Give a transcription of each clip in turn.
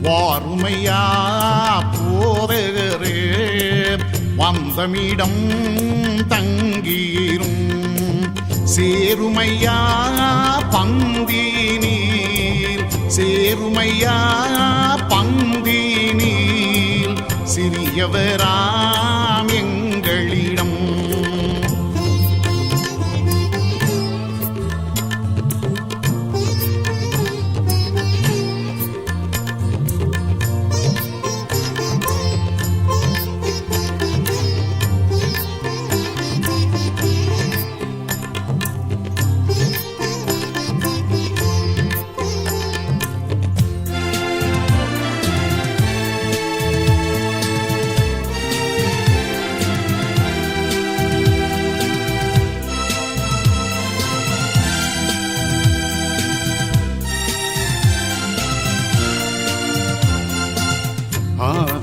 வாருமையா போதகரே வந்தமிடம் தங்கீரும் சேருமையா பந்தினீர் சேருமையா பந்தினீர் சிறியவராம் எங்களிடம்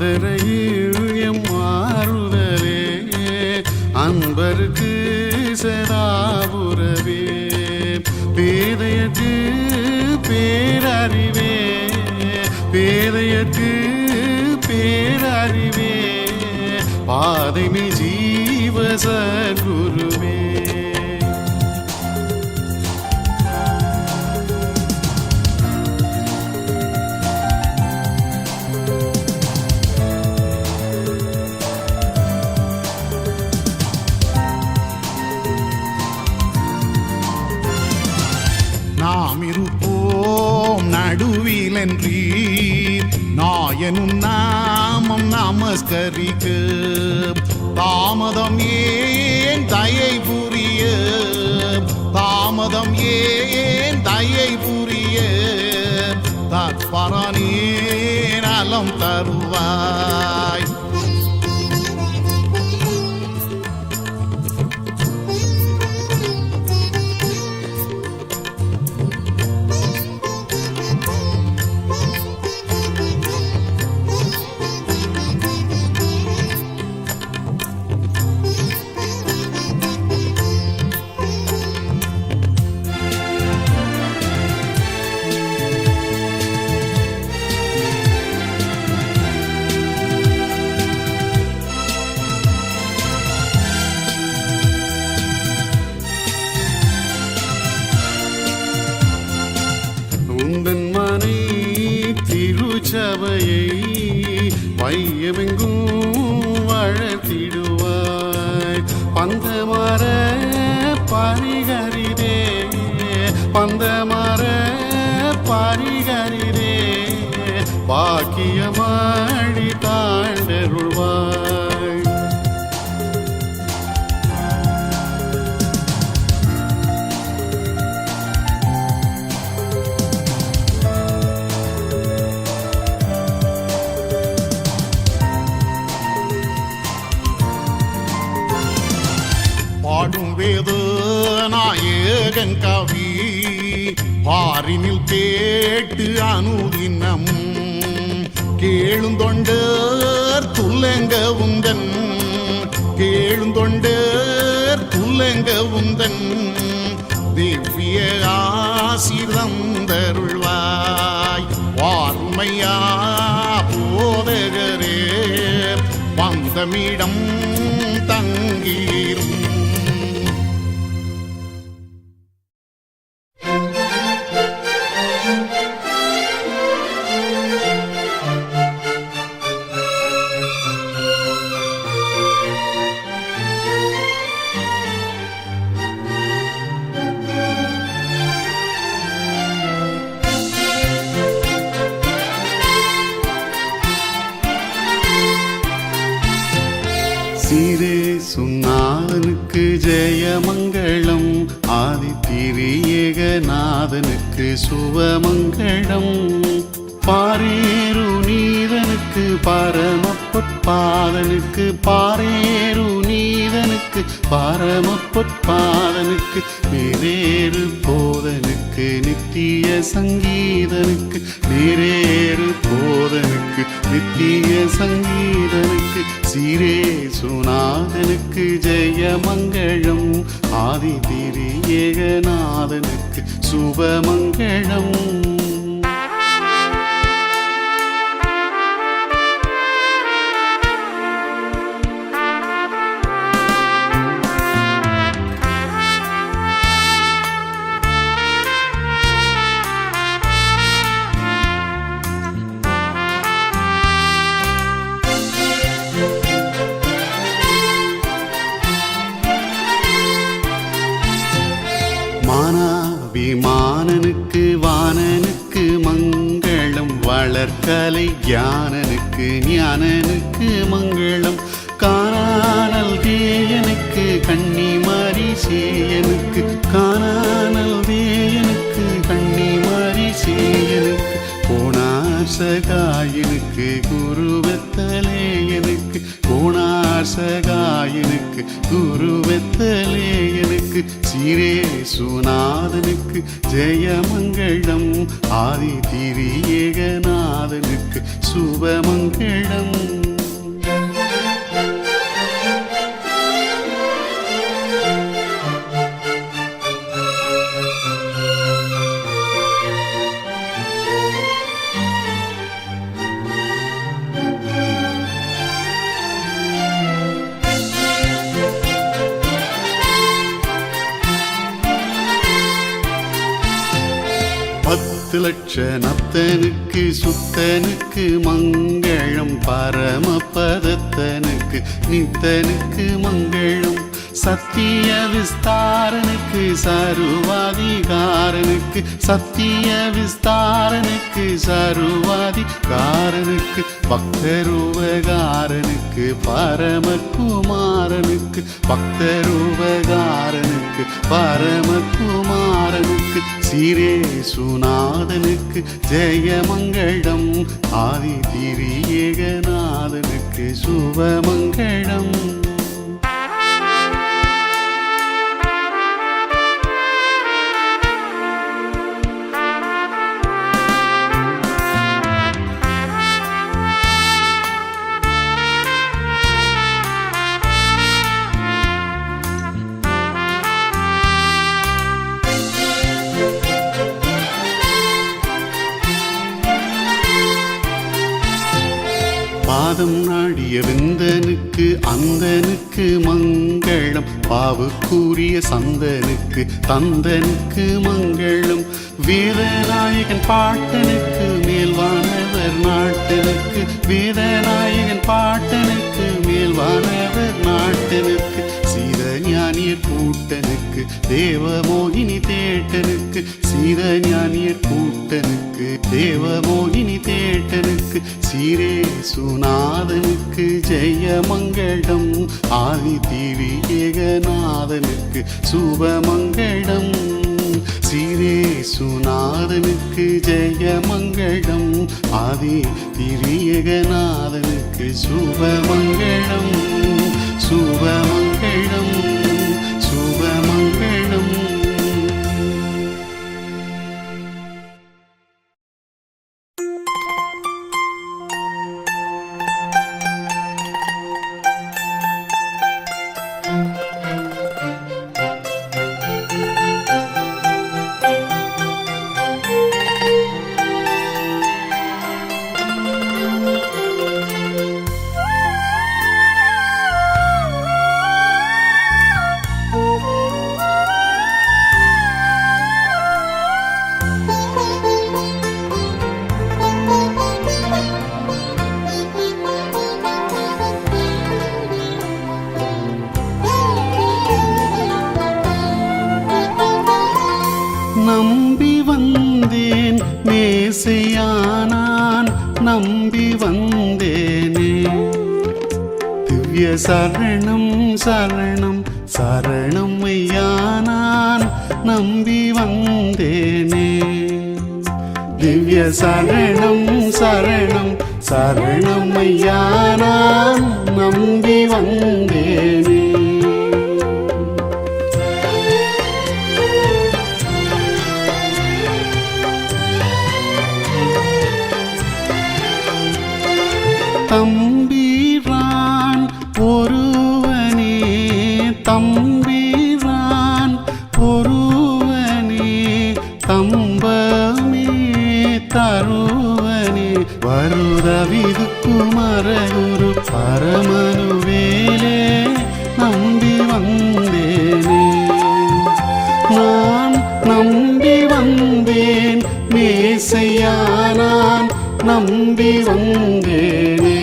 ஆதரையும் மாறுதலே அன்பருக்கு சதாபுரவே பேதையற்கு பேரறிவே பேதையற்கு பேரறிவே பாதைமை ஜீவ சத்குருவே நாம் இருப்போம் நடுவிலன்றீர் நாயனும் நாமம் நமஸ்கரிக்க தாமதம் ஏன் தயை புரிய தாமதம் ஏன் தயை புரிய தற்பரனே நலம் தருவாய் உந்தன் மனை திருச்சபையை வையமெங்கும் வளர்த்திடுவாய் பந்தமர பரிகரிதே பந்தமர பரிகரிதே பாக்கியமாடி தாண்டருள்வாய் பாடும் வேத நாயகன் கவி பாரினில் கேட்டு அனுதினம் கேளுந்தொண்டர் துல்லங்க உந்தன் கேளுந்தொண்டர் துல்லங்க உந்தன் திவ்ய ஆசீர்வந்தருள்வாய் வாருமையா போதகரே வந்தமிடம் தங்கீரும் சீரே சுநாதனுக்கு ஜெயமங்களம் ஆதித்திரியேகநாதனுக்கு சுபமங்களம் பாரேரு நீதனுக்கு பரமப்பொற்பாதனுக்கு பாரேரு நீதனுக்கு பரமப்பொற்பாதனுக்கு வேறேறு போதனுக்கு நித்திய சங்கீதனுக்கு வேறேறு போதனுக்கு நித்திய சங்கீதனுக்கு சீரே சுநாதனுக்கு ஜெயமங்களம் ஆதித்திரியேகநாதனுக்கு சுபமங்களம் உணர்கலை ஞானனுக்கு ஞானனுக்கு மங்களம் காணானல் தேயனுக்கு கன்னிமாரி சேயனுக்கு காணானல் தேயனுக்கு கன்னிமாரி சேயனுக்கு கோணாசகாயனுக்கு குருவெத்தலேயனுக்கு கோணாசகாயனுக்கு குருவெத்தலேயனுக்கு சீரே சுநாதனுக்கு ஜெயமங்களம் ஆதி திரியேகநாதனுக்கு சுபமங்களம். பத்து லட்சணத்தனுக்கு சுத்தனுக்கு மங்களம் பரமபதத்தனுக்கு நித்தனுக்கு மங்களம் சத்திய விஸ்தாரனுக்கு சர்வாதிகாரனுக்கு சத்திய விஸ்தாரனுக்கு சர்வாதிகாரனுக்கு பக்தருபகாரனுக்கு பரமகுமாரனுக்கு பக்தருபகாரனுக்கு பரமகுமாரனுக்கு சீரே சுநாதனுக்கு ஜெயமங்களம் ஆதி திரியேகநாதனுக்கு சுபமங்களம். பாதம் நாடிய விந்தனுக்கு அந்தனுக்கு மங்களம் பாவுக்குரிய சந்தனுக்கு தந்தனுக்கு மங்களம் வேதநாயகன் பாட்டனுக்கு மேல்வானவர் நாட்டனுக்கு வேதநாயகன் பாட்டனுக்கு மேல்வானவர் நாட்டனுக்கு சீதஞானியர் கூட்டனுக்கு தேவமோகினி தேட்டனுக்கு சீதஞானியர் கூட்டனுக்கு தேவமோகினி தேட்டனுக்கு சீரே சுநாதனுக்கு ஜெயமங்களம் ஆதி திரியேகநாதனுக்கு சுபமங்களம் சீரே சுநாதனுக்கு ஜெயமங்களம் ஆதி திரியேகநாதனுக்கு சுபமங்களம் சுபமங்களம் சுபமங்களம். நம்பி வந்தேன் மேசையானான் நம்பி வந்தேனே திவ்ய சரணம் சரணம் சரணம் ஐயானான் நம்பி வந்தேனே திவ்ய சரணம் சரணம் சரணம் ஐயானான் நம்பி வந்தேனே. தம்பீரான் ஒருவனே தம்பீரான் ஒருவனே தம்பமே தருவனே வருதவிது குமரகுரு பரமனுவேலே நம்பி வந்தேனே நான் நம்பி வந்தேன் மேசையானான் நம்பி வந்தேனே.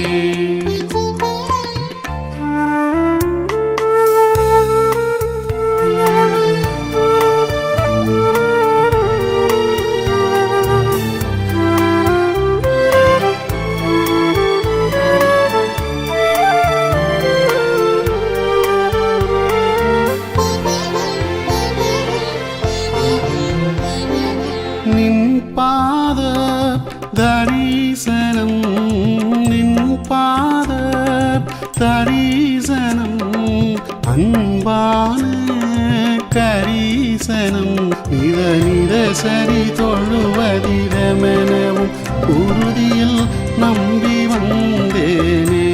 நின் பாத தரிசனம் நின் பாத தரிசனம் அன்பான கரிசனம் நித நித சரி தொழுவதிரமெனவும் உறுதியில் நம்பி வந்தேனே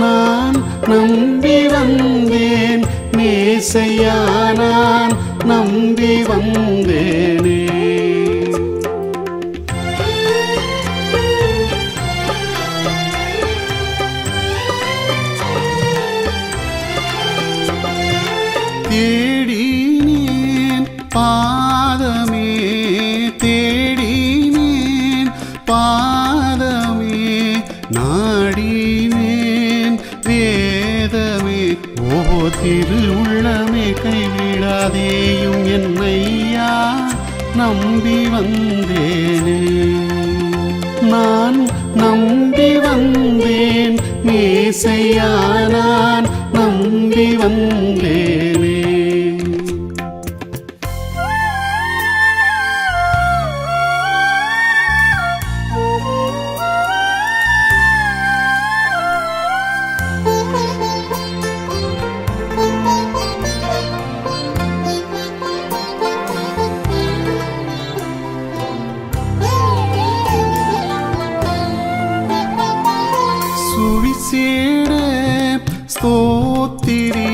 நான் நம்பி வந்தேன் மேசையா நான் நம்பி வந்தேனே தேடினேன் பாதமே தேடினேன் பாதமே நாடினேன் வேதமே ஓ திருவுள்ளமே கைவிடாதேயும் என்னையா நம்பி வந்தேனே நான் நம்பி வந்தேன் மேசையா நான் நம்பி வந்தேனே சுவிசேட ஸ்தோத்திரி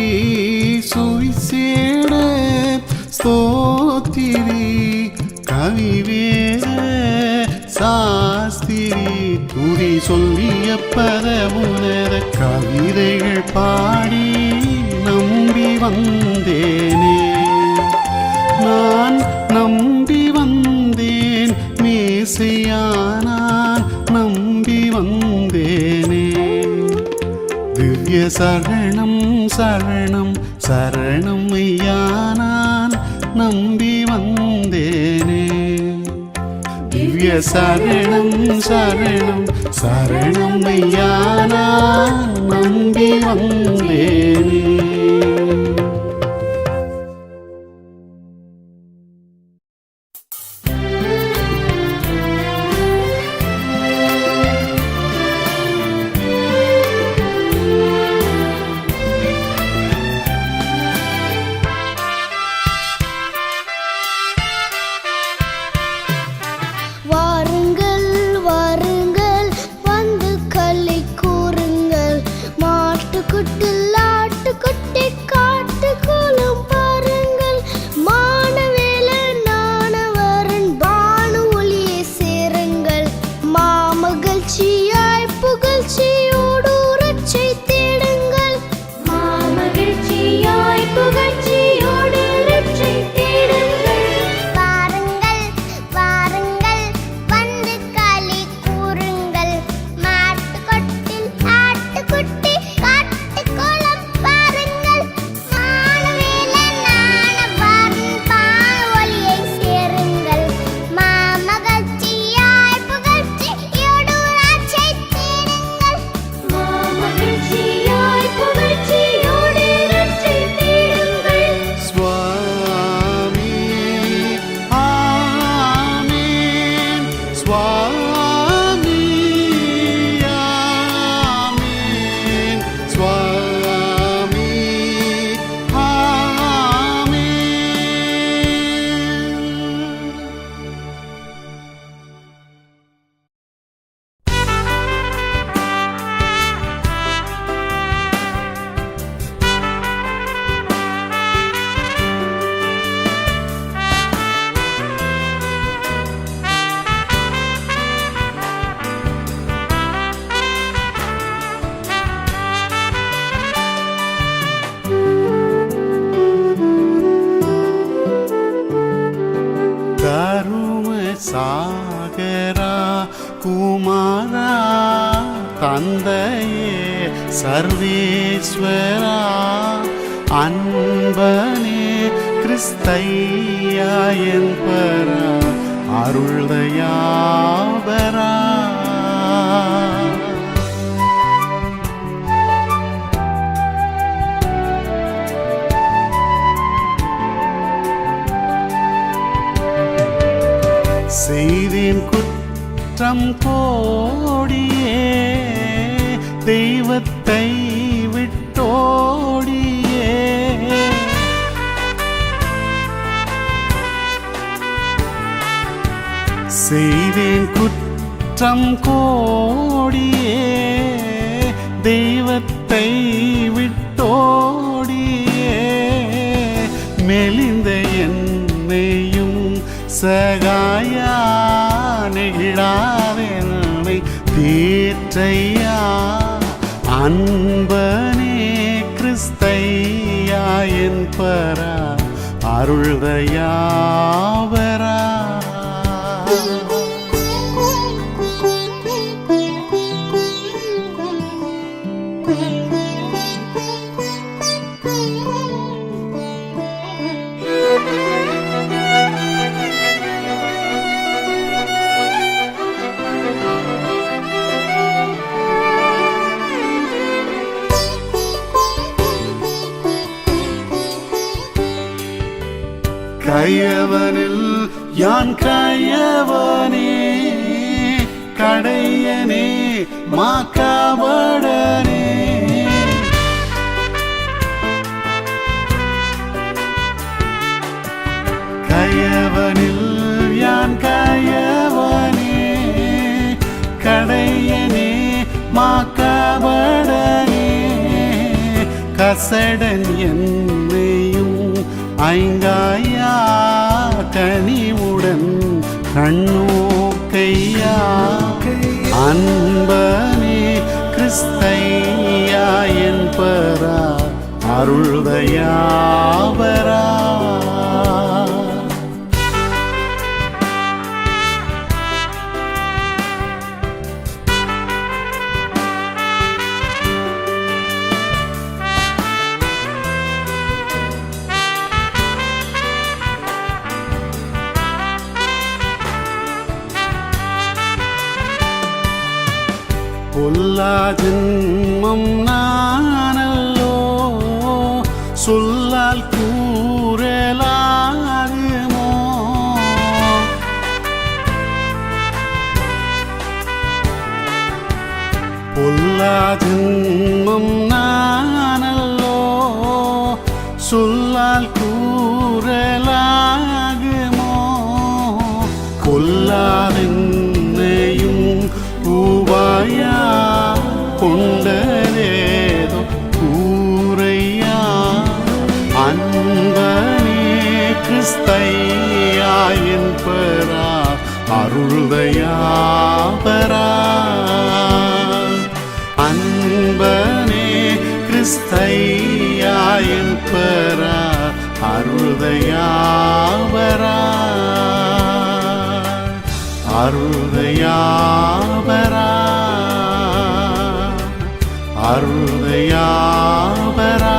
சுவிசேட ஸ்தோத்திரி கவிவேத சாஸ்திரி துதி சொல்லிய பதமுனத கவிதைகள் பாடி நம்பி வந்தேனே நான் நம்பி வந்தேன் மேசையா நான் நம்பி வந்தேனே திவ்ய சரணம் சரணம் சரணம் ஐயா நான் நம்பி வந்தேனே திவ்ய சரணம் சரணம் சரணம் ஐயா நான் நம்பி வந்தேனே சாகரா குமாரா தந்தையே சர்வேஸ்வரா அன்பனே கிறிஸ்தையா என்பரா அருள்தயாபரா செய்தேன் குற்றம் கோடியே தெய்வத்தை விட்டோடியே செய்தேன் குற்றம் கோடியே தெய்வத்தை விட்டோடியே மெலிந்த என்னையும் சகாயா நெகிழாதென்னை தேற்றையா அன்பனே கிறிஸ்தையா என் பரா அருள்தயாவரா கையவனில் யான் கையவனே கடையனே மாக்காவடனே கையவனில் யான் கையவனே கடையனே மாக்காவடனே கசடன் என்னையும் ஐங்காயா கனிவுடன் கண்ணோக்கையா அன்பனே கிறிஸ்தையா என் பரா அருள்தயாவரா பொல்லா ஜென்மம் நானல்லோ சொல்லால் கூறலாகுமோ பொல்லா ஜென்மம் நானல்லோ சொல்லால் கூறலாகுமோ கொல்லாதென்னையும் பூவாயா கொண்டதேதோ கூரையா அன்பனே கிறிஸ்தையா என் பரா அருள்தயாவரா அன்பனே கிறிஸ்தையா என் பரா அருள்தயாவரா அருள்தயாவரா அருள்தயாவரா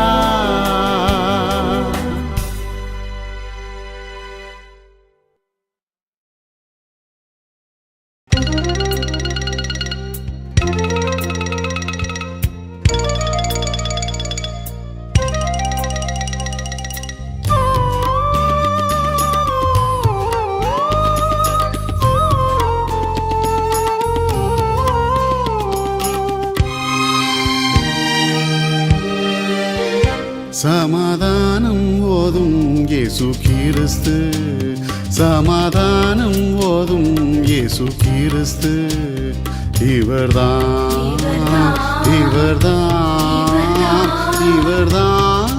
சமாதானம் ஓதும் இயேசு கிறிஸ்து சமாதானம் ஓதும் இயேசு கிறிஸ்து இவர்தான் இவர்தான் இவர்தான்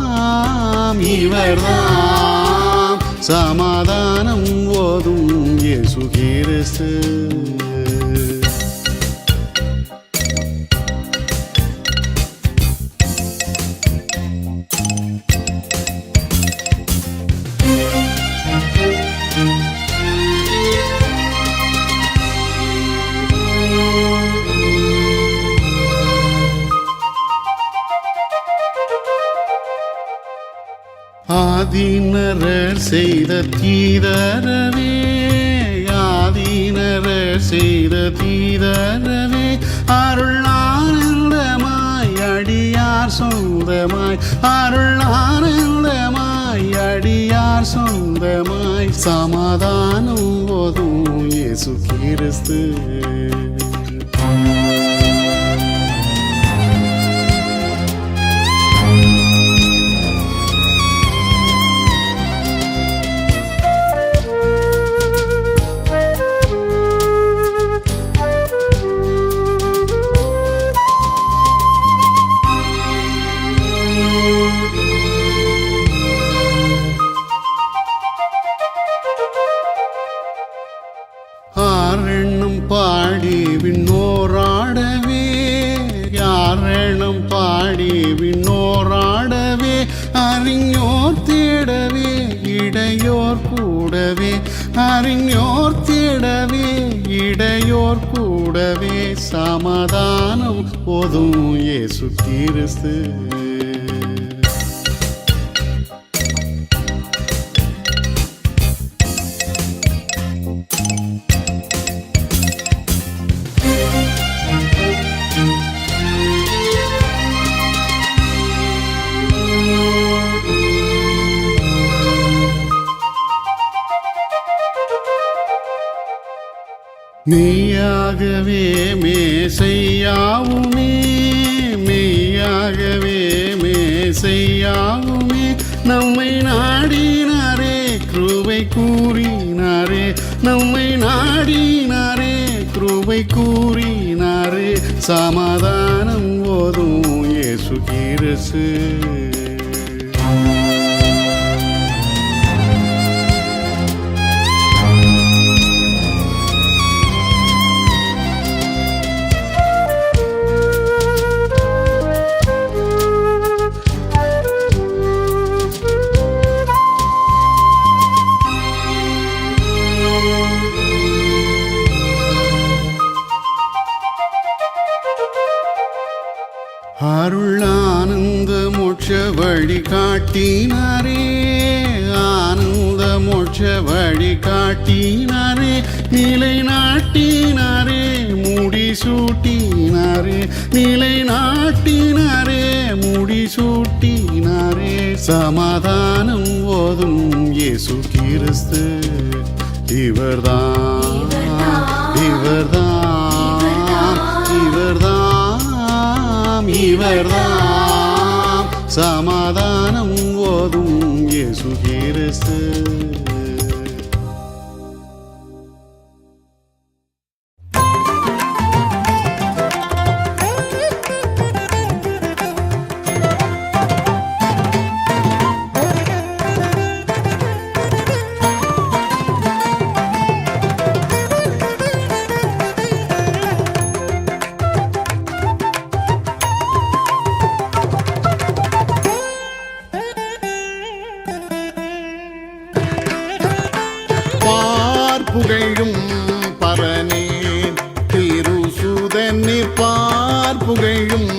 இவர்தான் சமாதானம் ஓதும் இயேசு கிறிஸ்து ஆதீனரர் செய்த தீதரவே ஆதீனரர் செய்த தீதரவே அருள் ஆனந்தமாய் அடியார் சொந்தமாய் அருள் ஆனந்தமாய் அடியார் சொந்தமாய் சமாதானம் போதும் இயேசு கிறிஸ்து. ஆரெண்ணம் பாடி விண்ணோராடவே, யாரெண்ணம் பாடி விண்ணோராடவே, அறிஞோர் தேடவே இடையோர் கூடவே, அறிஞோர் தேடவே இடையோர் கூடவே, சமாதானம் போதும் இயேசு கிறிஸ்து. மெய்யாகவே மேசையாவுமே, மெய்யாகவே மேசையாவுமே, நம்மை நாடினாரே கிருபை கூறினாரே, நம்மை நாடினாரே கிருபை கூறினாரே, சமாதானம் போதும் இயேசு கிறிஸ்து. அருள் ஆனந்த மோட்ச வழி காட்டினாரே, ஆனந்த மோட்ச வழி காட்டினாரே, நிலை நாட்டினாரே முடி சூட்டினாரே, நிலை நாட்டினாரே முடி சூட்டினாரே, சமாதானம் போதும் இயேசு கிறிஸ்து. இவர்தான் இவர்தான் இவர்தான் இவர்தான், சமாதானம் போதும் இயேசு கிறிஸ்து. புகழும் பரனே திருசுதனே, பார்ப்புகழும்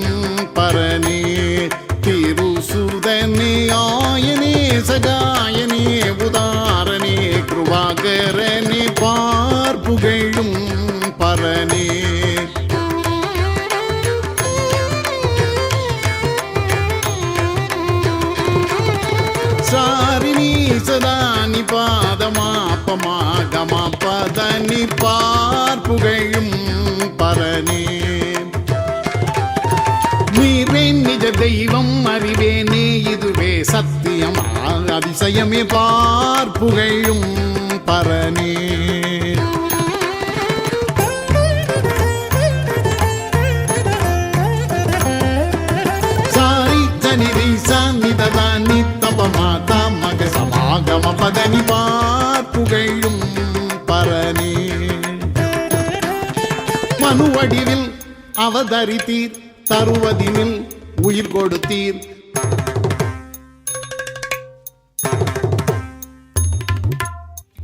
பரனே திருசுதனே, ஆயனே சகாயனே உதாரனே கிருபாகரனே, பார்ப்புகழும் பரனே. சாரிணி சதானி பாதமாப்பமா கமா பதனி, பார்ப்புகழும் பரனே. நீரே நிஜ தெய்வம் அறிவேனே, இதுவே சத்தியம் அதிசயமே, பார்ப்புகழும் பரனே. சாரி தனிதி சாநிததானி தபமாதா மக சமாகம பதனி, பார்ப்புகழும் பரனே. மனுவடிவில் அவதரித்தீர், தருவதினில் உயிர் கொடுத்தீர்,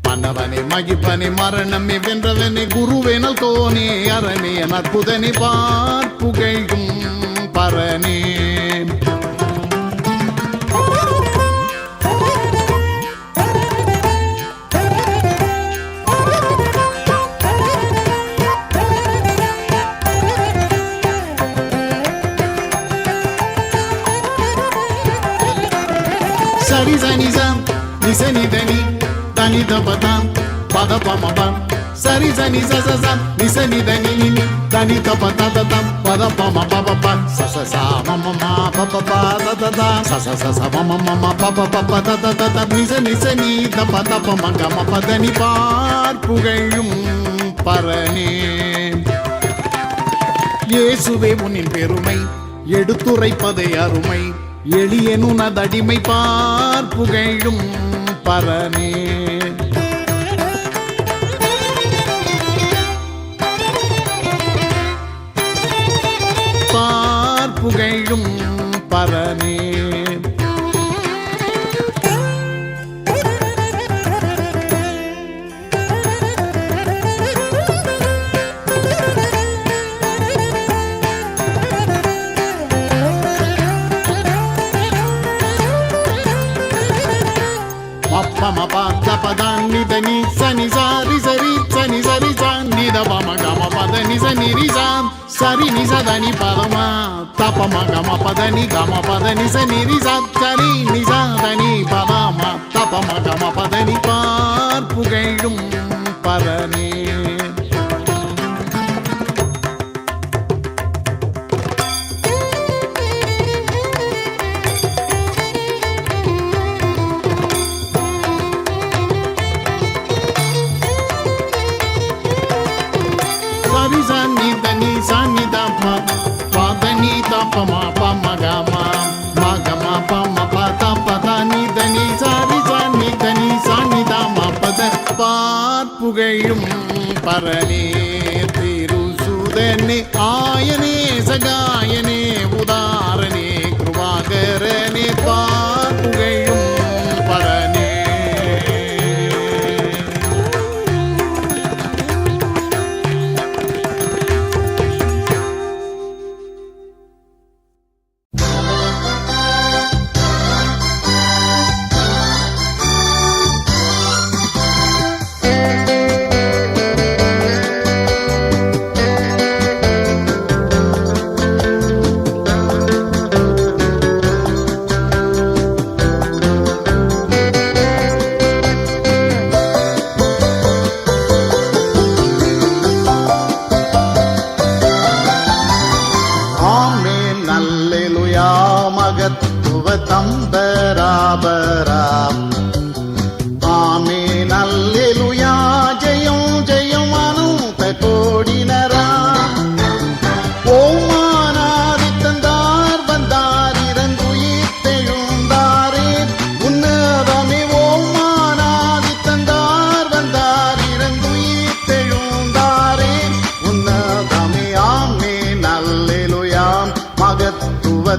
மன்னவனே மகிப்பனே மரணமே வென்றவனே, குருவேனல் கோனே அரணே அற்புதனே, பார்ப்புகழும் பரனே. சரி சனிசம் நிசனிதனி தனிதபதாம் பதபமபம் சரி சனி சச நிச நிதனி நினி தனி தப தத தம் பத பம பப ப சச சா மம மா பப ப தத த சச சச மம மம பப பப தத தத நிச நிச நீ தப தப மக மப தனி பார்ப்புகழும் பரனே. இயேசுவே உன்னின் பெருமை எடுத்துரைப்பதே அருமை, எளியனுனதடிமை பார்ப்புகழும் பரனே. பார்ப்புகழும் பரனே. பதானி தனி சனி சாரி சரி சனி சரி சாந்தி தபம கம பதனி சனி ரிசாம் சரி நிசதனி பதமா தபம கம பதனி கம பதனி சனி ரிசா சரி நிசதனி பதமா தபம கம பதனி பார்ப்புகழும் பரனே. பார்ப்புகழும் பரனே. திருசுதனே ஆயனே சகாயனே உதாரனே கிருபாகரனே பார்ப்புகழும் பரனே.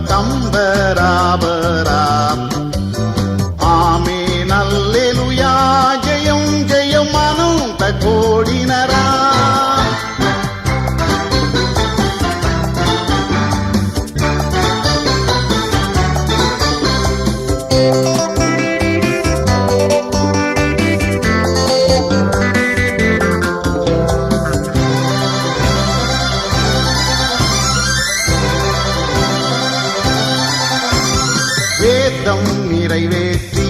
தம்பராபரா ஆமீன் அல்லேலூயா ஜெயம் ஜெயம் அனந்த கோடினரா. வேதம் நிறைவேற்றி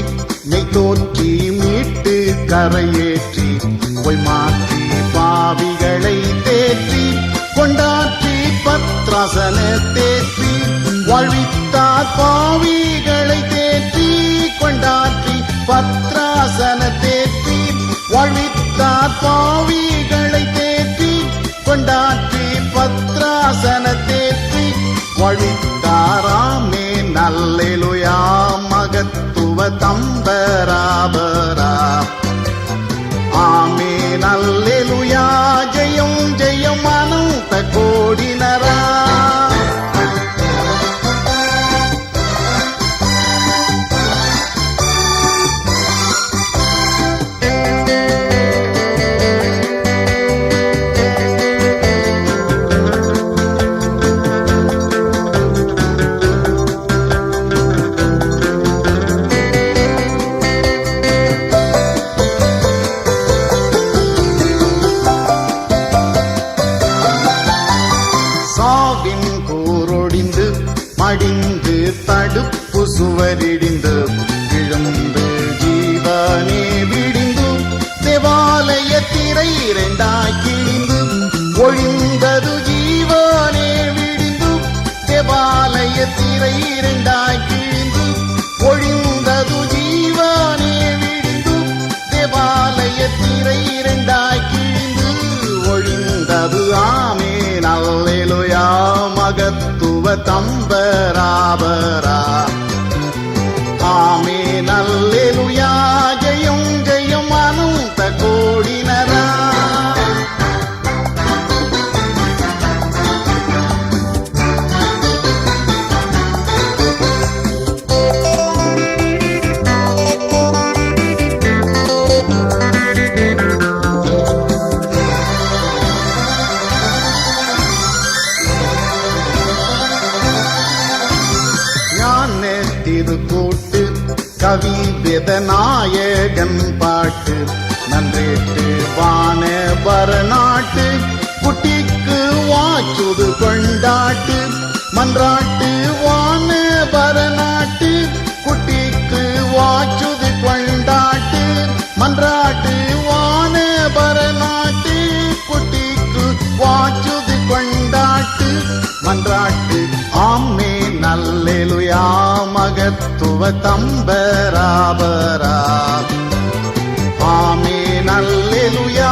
மெய் தோற்றி மீட்டு கரையேற்றி பொய் மாற்றி பாவிகளை தேற்றி கொண்டாற்றி பத்ராசன தேற்றி வாழ்வித்தார் பாவிகளை தேற்றி கொண்டாற்றி பத்ராசன தேற்றி வாழ்வித்தார் பாவிகளை தேற்றி கொண்டாற்றி பத்ராசன தேற்றி வாழ்வித்தாராமே. அல்லேலூயா மகத்துவ தம்பராபரா ஆமீன் அல்லேலூயா ஜெயம் ஜெயம் அனந்த கோடினரா. மடிந்து தடுப்பு சுவரிடிந்து விழுந்து ஜீவனே விடிந்து தேவாலய திரை இரண்டாய் கிழிந்து ஒழிந்தது ஜீவனே விழிந்து தேவாலய திரை இரண்டாய் கிழிந்து ஒழிந்தது ஜீவனே விழிந்து தேவாலய திரை இரண்டாய் கிழிந்து ஒழிந்தது ஆமென் அல்லேலூயா மகத்துவ தம்பராபரா ஆமென் அல்லேலூயா ஜெயம் ஜெயம் அனந்த கோடினரா கூட்டு கவி வேதநாயகன் பாட்டு நன்றேட்டு வான பரநாட்டு குட்டிக்கு வாச்சுது கொண்டாட்டு மன்றாட்டு வான பரநாட்டு குட்டிக்கு வாச்சுது கொண்டாட்டு மன்றாட்டு வான பரநாட்டு குட்டிக்கு வாச்சுது கொண்டாட்டு மன்றாட்டு ஆமென் அல்லேலூயா மகத்துவ தம்பராபரா ஆமென் அல்லேலூயா